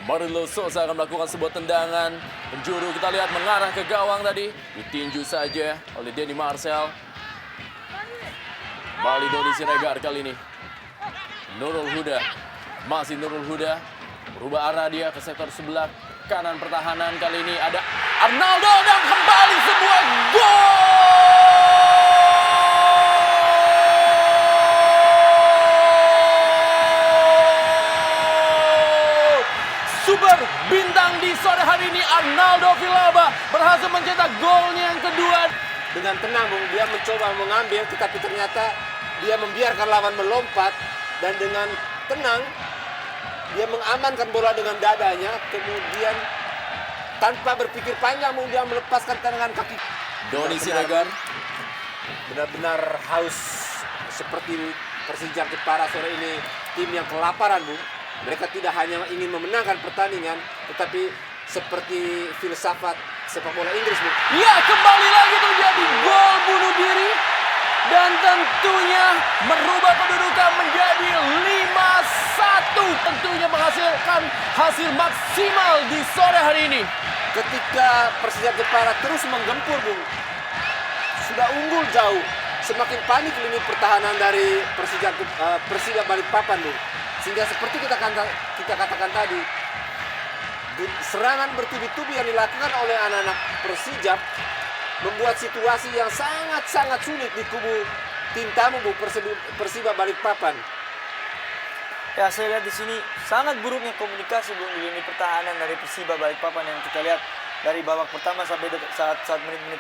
Marilo Souza akan melakukan sebuah tendangan penjuru, kita lihat mengarah ke gawang tadi, ditinju saja oleh Denny Marcel. Kembali Doni Siregar kali ini. Nurul Huda, masih Nurul Huda, berubah arah dia ke sektor sebelah kanan pertahanan. Kali ini ada Arnaldo dan kembali sebuah gol! Super bintang di sore hari ini, Arnaldo Villalba berhasil mencetak golnya yang kedua. Dengan tenang, Bung, dia mencoba mengambil, tetapi ternyata dia membiarkan lawan melompat. Dan dengan tenang, dia mengamankan bola dengan dadanya. Kemudian tanpa berpikir panjang, Bung, dia melepaskan tendangan kaki. Doni Siregar Benar-benar haus seperti Persija Jepara sore ini. Tim yang kelaparan, Bung. Mereka tidak hanya ingin memenangkan pertandingan, tetapi seperti filsafat sepak bola Inggris, Bung. Ya, kembali lagi terjadi gol bunuh diri. Dan tentunya merubah kedudukan menjadi 5-1. Tentunya menghasilkan hasil maksimal di sore hari ini. Ketika Persija Jepara terus menggempur, Bung, sudah unggul jauh. Semakin panik lini pertahanan dari Persija Balikpapan, Bung. Sehingga seperti kita katakan tadi, serangan bertubi-tubi yang dilakukan oleh anak-anak Persija membuat situasi yang sangat-sangat sulit di kubu tim tamu, Bung, Persiba Balikpapan. Ya, saya lihat di sini sangat buruknya komunikasi, Bung, di lini pertahanan dari Persiba Balikpapan yang kita lihat dari babak pertama sampai saat menit-menit